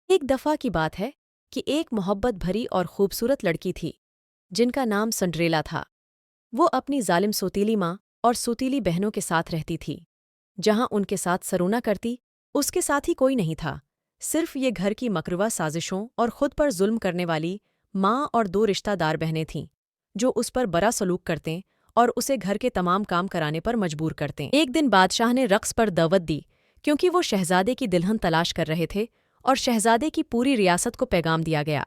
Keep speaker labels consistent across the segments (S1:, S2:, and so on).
S1: ایک دفعہ کی بات ہے کہ ایک محبت بھری اور خوبصورت لڑکی تھی جن کا نام سنڈریلا تھا۔ وہ اپنی ظالم سوتیلی ماں اور سوتیلی بہنوں کے ساتھ رہتی تھی۔ جہاں ان کے ساتھ سرونا کرتی، اس کے ساتھ ہی کوئی نہیں تھا، صرف یہ گھر کی مکروہ سازشوں اور خود پر ظلم کرنے والی ماں اور دو رشتہ دار بہنیں تھیں جو اس پر برا سلوک کرتے اور اسے گھر کے تمام کام کرانے پر مجبور کرتے۔ ایک دن بادشاہ نے رقص پر دعوت دی کیونکہ وہ شہزادے کی دلہن تلاش کر رہے تھے اور شہزادے کی پوری ریاست کو پیغام دیا گیا۔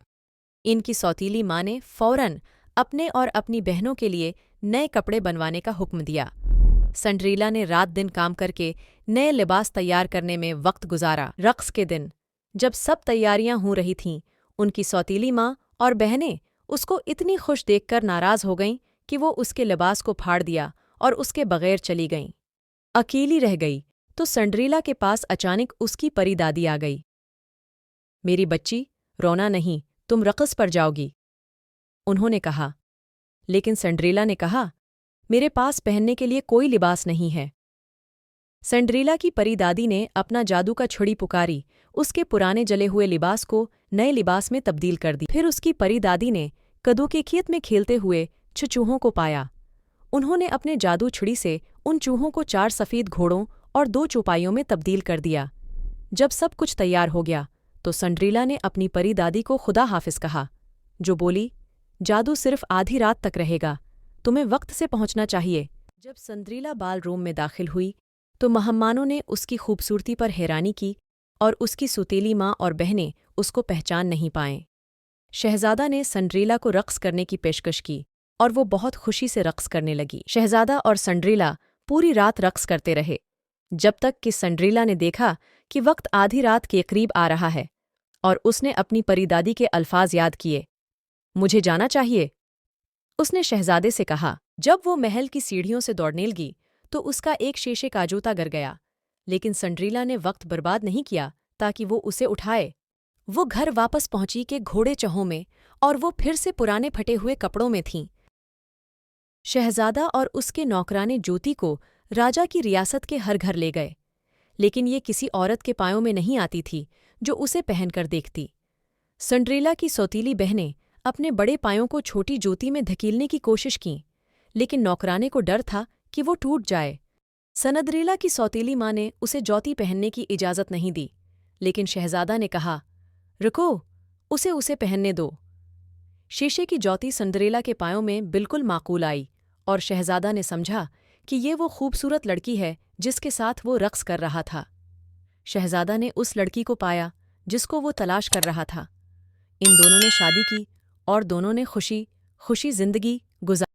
S1: ان کی سوتیلی ماں نے فوراً اپنے اور اپنی بہنوں کے لیے نئے کپڑے بنوانے کا حکم دیا۔ سنڈریلا نے رات دن کام کر کے نئے لباس تیار کرنے میں وقت گزارا۔ رقص کے دن جب سب تیاریاں ہو رہی تھیں، ان کی سوتیلی ماں اور بہنیں اس کو اتنی خوش دیکھ کر ناراض ہو گئیں کہ وہ اس کے لباس کو پھاڑ دیا اور اس کے بغیر چلی گئیں۔ اکیلی رہ گئی تو سنڈریلا کے پاس اچانک اس کی پری دادی آ گئی۔ میری بچی، رونا نہیں، تم رقص پر جاؤ گی، انہوں نے کہا۔ لیکن سنڈریلا نے کہا، میرے پاس پہننے کے لیے کوئی لباس نہیں ہے۔ سنڈریلا کی پری دادی نے اپنا جادو کا چھڑی پکاری، اس کے پرانے جلے ہوئے لباس کو نئے لباس میں تبدیل کر دی۔ پھر اس کی پری دادی نے کدو کے کھیت میں کھیلتے ہوئے چوہوں کو پایا۔ انہوں نے اپنے جادو چھڑی سے ان چوہوں کو 4 سفید گھوڑوں اور 2 چوپائیوں میں تبدیل کر دیا۔ جب سب کچھ تیار ہو گیا تو سنڈریلا نے اپنی پری دادی کو خدا حافظ کہا، جو بولی، جادو صرف آدھی رات تک رہے گا، تمہیں وقت سے پہنچنا چاہیے۔ جب سنڈریلا بال روم میں داخل ہوئی تو مہمانوں نے اس کی خوبصورتی پر حیرانی کی اور اس کی سوتیلی ماں اور بہنیں اس کو پہچان نہیں پائیں۔ شہزادہ نے سنڈریلا کو رقص کرنے کی پیشکش کی اور وہ بہت خوشی سے رقص کرنے لگی۔ شہزادہ اور سنڈریلا پوری رات رقص کرتے رہے جب تک کہ سنڈریلا نے دیکھا کہ وقت آدھی رات کے قریب آ رہا ہے اور اس نے اپنی پری دادی کے الفاظ یاد کیے، مجھے جانا چاہیے، اس نے شہزادے سے کہا۔ جب وہ محل کی سیڑھیوں سے دوڑنے لگی تو اس کا ایک شیشے کا جوتا گر گیا، لیکن سنڈریلا نے وقت برباد نہیں کیا تاکہ وہ اسے اٹھائے۔ وہ گھر واپس پہنچی کہ گھوڑے چہوں میں اور وہ پھر سے پرانے پھٹے ہوئے کپڑوں میں تھیں۔ شہزادہ اور اس کے نوکرانے جوتی کو راجا کی ریاست کے ہر گھر لے گئے، لیکن یہ کسی عورت کے پایوں میں نہیں آتی تھی جو اسے پہن کر دیکھتی۔ سنڈریلا کی سوتیلی بہنیں اپنے بڑے پایوں کو چھوٹی جوتی میں دھکیلنے کی کوشش کیں، لیکن نوکرانے کو ڈر تھا کہ وہ ٹوٹ جائے۔ سنڈریلا کی سوتیلی ماں نے اسے جوتی پہننے کی اجازت نہیں دی، لیکن شہزادہ نے کہا، رکو، اسے پہننے دو۔ شیشے کی جوتی سنڈریلا کے پایوں میں بالکل معقول آئی اور شہزادہ نے سمجھا کہ یہ وہ خوبصورت لڑکی ہے جس کے ساتھ وہ رقص کر رہا تھا۔ شہزادہ نے اس لڑکی کو پایا جس کو وہ تلاش کر رہا تھا۔ ان دونوں نے شادی کی اور دونوں نے خوشی زندگی گزاری۔